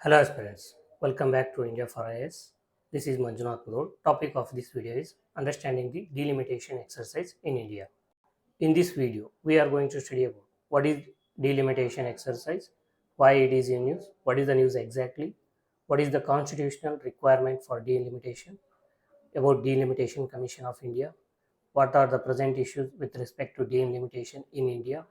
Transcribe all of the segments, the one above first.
Hello aspirants, welcome back to India for IAS. This is Manjunath Mudod. Topic of this video is understanding the delimitation exercise in India. In this video, we are going to study about what is delimitation exercise, why it is in use, what is the news exactly, what is the constitutional requirement for delimitation, about Delimitation Commission of India, what are the present issues with respect to delimitation in India,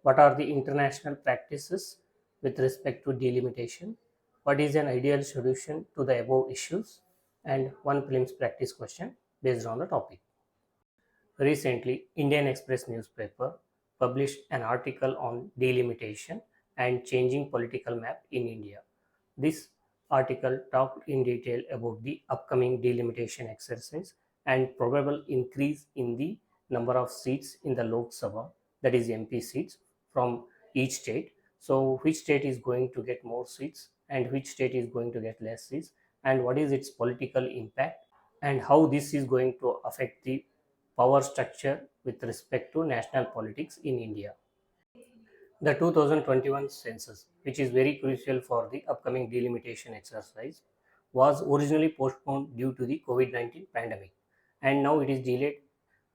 what are the international practices with respect to delimitation, what is an ideal solution to the above issues, and one prelims practice question based on the topic. Recently, Indian Express newspaper published an article on delimitation and changing political map in India. This article talked in detail about the upcoming delimitation exercise and probable increase in the number of seats in the Lok Sabha, that is MP seats from each state. So which state is going to get more seats and which state is going to get less seats, and what is its political impact, and how this is going to affect the power structure with respect to national politics in India. The 2021 census, which is very crucial for the upcoming delimitation exercise, was originally postponed due to the COVID-19 pandemic, and now it is delayed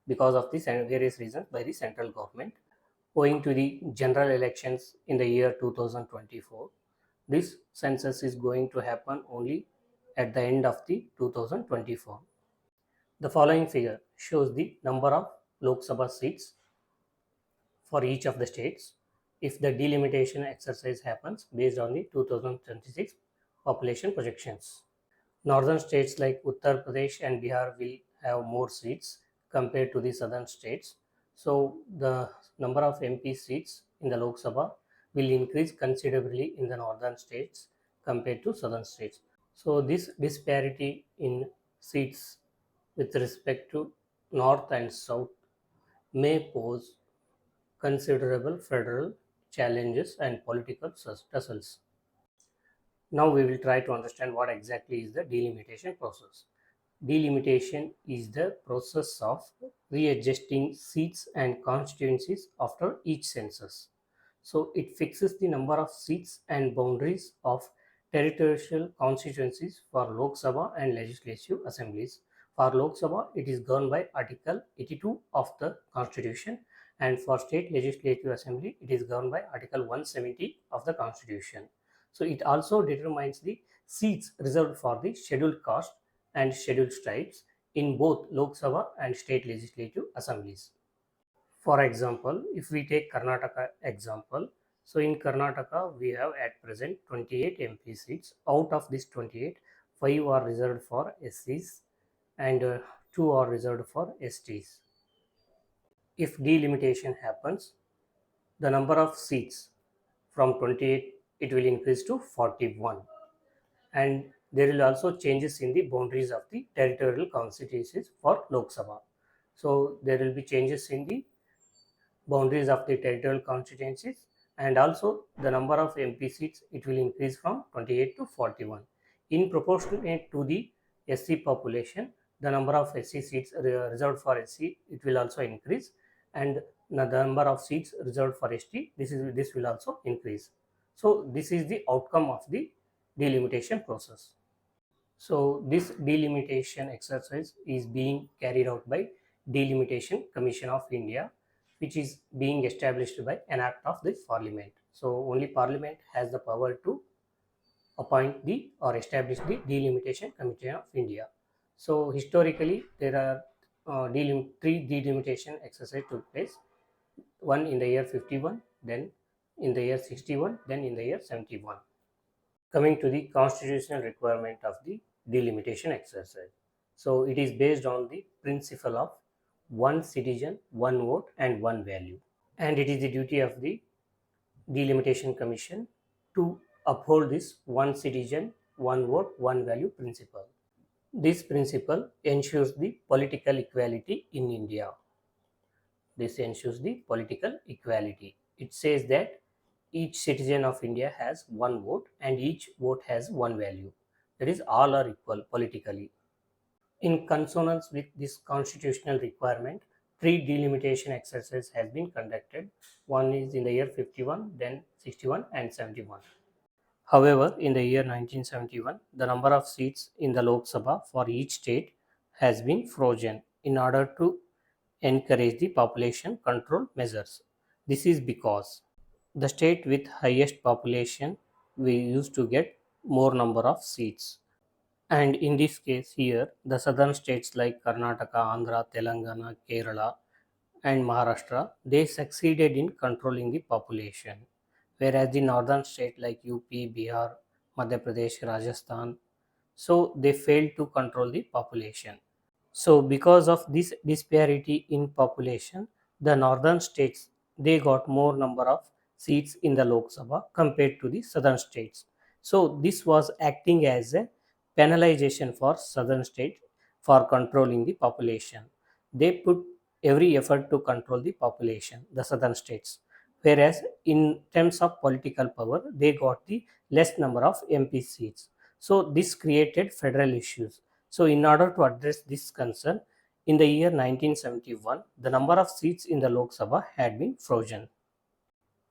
because of the various reasons by the central government. Owing to the general elections in the year 2024, this census is going to happen only at the end of the 2024. The following figure shows the number of Lok Sabha seats for each of the states if the delimitation exercise happens based on the 2026 population projections. Northern states like Uttar Pradesh and Bihar will have more seats compared to the southern states. So the number of MP seats in the Lok Sabha will increase considerably in the northern states compared to southern states. So this disparity in seats with respect to north and south may pose considerable federal challenges and political tussles. Now we will try to understand what exactly is the delimitation process. Delimitation is the process of readjusting seats and constituencies after each census. So it fixes the number of seats and boundaries of territorial constituencies for Lok Sabha and legislative assemblies. For Lok Sabha, it is governed by Article 82 of the Constitution, and for state legislative assembly, it is governed by Article 170 of the Constitution. So it also determines the seats reserved for the scheduled caste and scheduled tribes in both Lok Sabha and state legislative assemblies. For example, if we take Karnataka example, so in Karnataka we have at present 28 MP seats. Out of this 28, 5 are reserved for SCs and 2 are reserved for STs. If delimitation happens, the number of seats from 28 it will increase to 41, and there will also changes in the boundaries of the territorial constituencies for Lok Sabha. So there will be changes in the boundaries of the territorial constituencies, and also the number of MP seats it will increase from 28 to 41. In proportionate to the SC population, the number of SC seats reserved for SC it will also increase, and the number of seats reserved for ST this will also increase. So this is the outcome of the delimitation process. So this delimitation exercise is being carried out by Delimitation Commission of India, which is being established by an act of the Parliament. So only Parliament has the power to appoint the or establish the Delimitation Commission of India. So historically, there are three delimitation exercises took place. One in the year 51, then in the year 61, then in the year 71. Coming to the constitutional requirement of the delimitation exercise. So it is based on the principle of one citizen, one vote, and one value. And it is the duty of the Delimitation Commission to uphold this one citizen, one vote, one value principle. This principle ensures the political equality in India. This ensures the political equality. It says that each citizen of India has one vote and each vote has one value. That is, all are equal politically. In consonance with this constitutional requirement, three delimitation exercises has been conducted. One is in the year 51, then 61 and 71. However, in the year 1971, the number of seats in the Lok Sabha for each state has been frozen in order to encourage the population control measures. This is because the state with highest population we used to get more number of seats. And in this case here, the southern states like Karnataka, Andhra, Telangana, Kerala, and Maharashtra, they succeeded in controlling the population. Whereas the northern state like UP, Bihar, Madhya Pradesh, Rajasthan, so they failed to control the population. So because of this disparity in population, the northern states they got more number of seats in the Lok Sabha compared to the southern states. So this was acting as a penalization for southern states for controlling the population. They put every effort to control the population, the southern states. Whereas in terms of political power, they got the less number of MP seats. So this created federal issues. So, in order to address this concern, in the year 1971, the number of seats in the Lok Sabha had been frozen,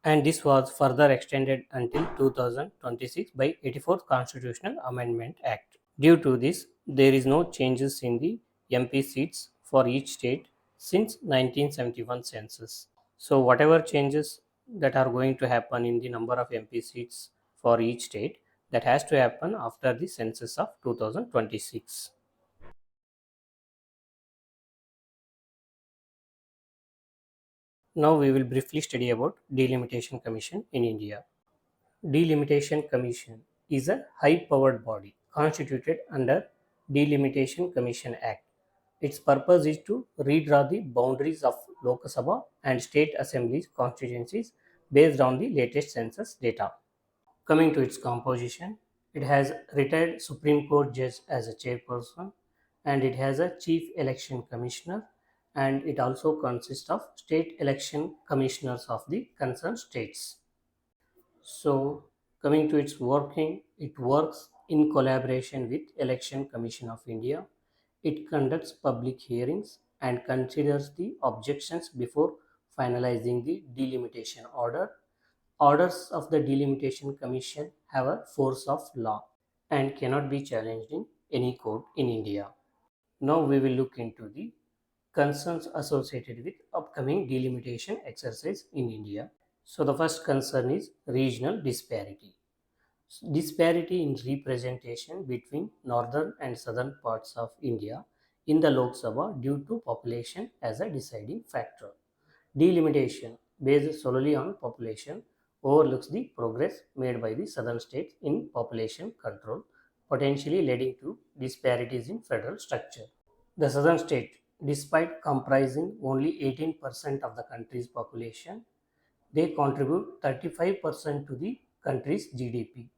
and this was further extended until 2026 by 84th Constitutional Amendment Act. Due to this, there is no changes in the MP seats for each state since 1971 census. So, whatever changes that are going to happen in the number of MP seats for each state, that has to happen after the census of 2026. Now we will briefly study about Delimitation Commission in India. Delimitation Commission is a high-powered body constituted under Delimitation Commission Act. Its purpose is to redraw the boundaries of Lok Sabha and state assemblies constituencies based on the latest census data. Coming to its composition, it has retired Supreme Court judge as a chairperson, and it has a chief election commissioner, and it also consists of state election commissioners of the concerned states. So, coming to its working, it works in collaboration with Election Commission of India. It conducts public hearings and considers the objections before finalizing the delimitation order. Orders of the Delimitation Commission have a force of law and cannot be challenged in any court in India. Now we will look into the concerns associated with upcoming delimitation exercise in India. So the first concern is regional disparity. Disparity in representation between northern and southern parts of India in the Lok Sabha due to population as a deciding factor. Delimitation based solely on population overlooks the progress made by the southern states in population control, potentially leading to disparities in federal structure. The southern state, despite comprising only 18% of the country's population, they contribute 35% to the country's GDP.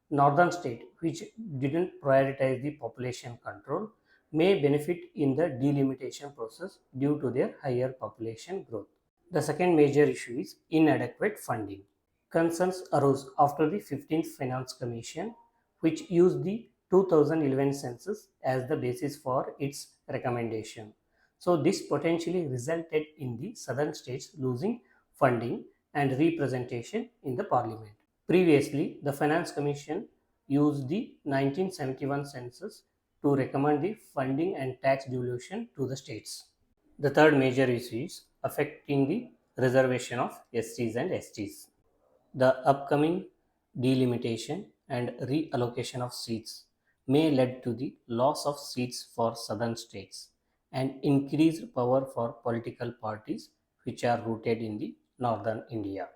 Northern state, which didn't prioritize the population control, may benefit in the delimitation process due to their higher population growth. The second major issue is inadequate funding. Concerns arose after the 15th Finance Commission, which used the 2011 census as the basis for its recommendation. So, this potentially resulted in the southern states losing funding and representation in the parliament. Previously, the Finance Commission used the 1971 census to recommend the funding and tax devolution to the states. The third major issue is affecting the reservation of SCs and STs. The upcoming delimitation and reallocation of seats may lead to the loss of seats for southern states and increased power for political parties which are rooted in the northern India.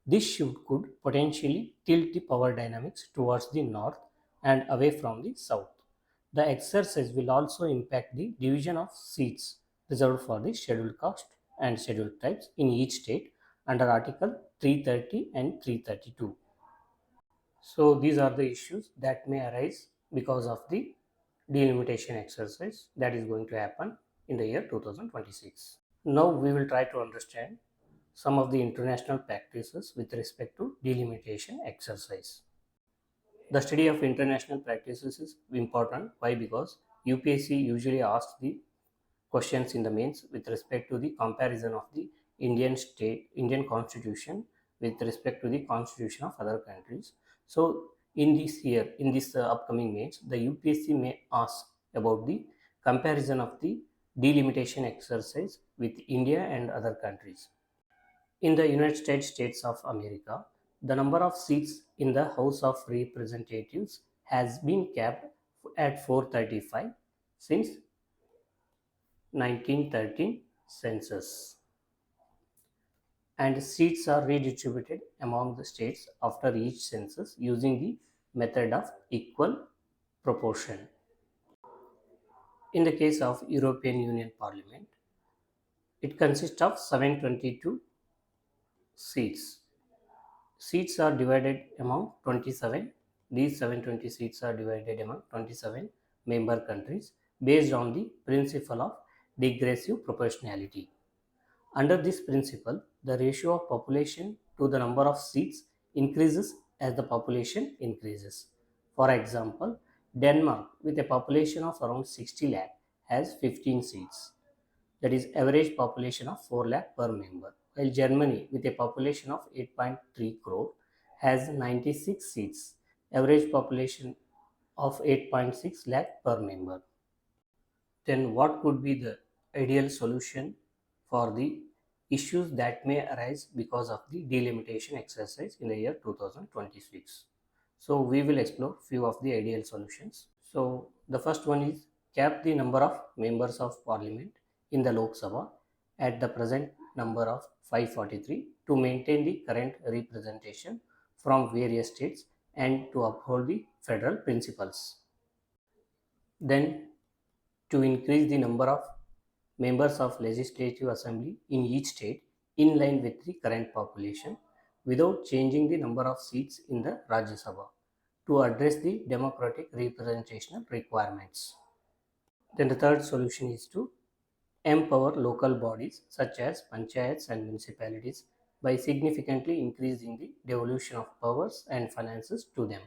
This shift could potentially tilt the power dynamics towards the north and away from the south. The exercise will also impact the division of seats reserved for the scheduled caste and scheduled tribes in each state under Article 330 and 332. So, these are the issues that may arise because of the delimitation exercise that is going to happen in the year 2026. Now, we will try to understand some of the international practices with respect to delimitation exercise. The study of international practices is important. Why? Because UPSC usually asks the questions in the mains with respect to the comparison of the Indian constitution with respect to the constitution of other countries. So In this year, in this upcoming mains, the UPSC may ask about the comparison of the delimitation exercise with India and other countries. In the United States of America, the number of seats in the House of Representatives has been capped at 435 since 1913 census, and seats are redistributed among the states after each census using the method of equal proportion. In the case of European Union Parliament, it consists of 722 seats. Seats are divided among 27. These 720 seats are divided among 27 member countries based on the principle of digressive proportionality. Under this principle, the ratio of population to the number of seats increases as the population increases. For example, Denmark, with a population of around 60 lakh, has 15 seats, that is average population of 4 lakh per member, while Germany, with a population of 8.3 crore, has 96 seats, average population of 8.6 lakh per member. Then what could be the ideal solution for the issues that may arise because of the delimitation exercise in the year 2026? So we will explore few of the ideal solutions. So the first one is cap the number of members of parliament in the Lok Sabha at the present number of 543 to maintain the current representation from various states and to uphold the federal principles. Then to increase the number of members of legislative assembly in each state in line with the current population without changing the number of seats in the Rajya Sabha to address the democratic representational requirements. Then the third solution is to empower local bodies such as panchayats and municipalities by significantly increasing the devolution of powers and finances to them.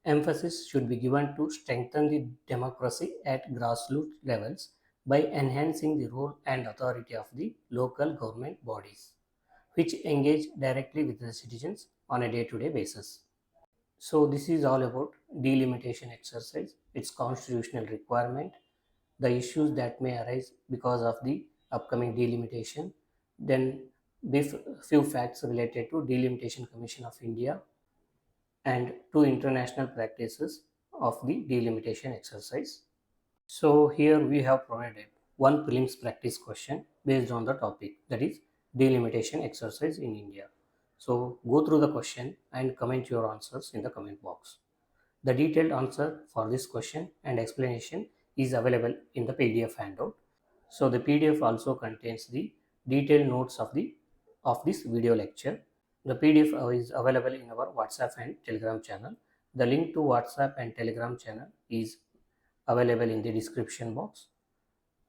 Emphasis should be given to strengthen the democracy at grassroots levels by enhancing the role and authority of the local government bodies, which engage directly with the citizens on a day-to-day basis. So this is all about delimitation exercise, its constitutional requirement, the issues that may arise because of the upcoming delimitation, then few facts related to Delimitation Commission of India, and two international practices of the delimitation exercise. So here we have provided one prelims practice question based on the topic, that is delimitation exercise in India. So go through the question and comment your answers in the comment box. The detailed answer for this question and explanation is available in the PDF handout. So the PDF also contains the detailed notes of this video lecture. The PDF is available in our WhatsApp and Telegram channel. The link to WhatsApp and Telegram channel is available in the description box.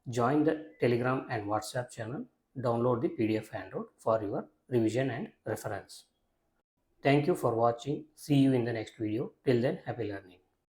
Join the Telegram and WhatsApp channel. Download the PDF handout for your revision and reference. Thank you for watching. See you in the next video. Till then, happy learning.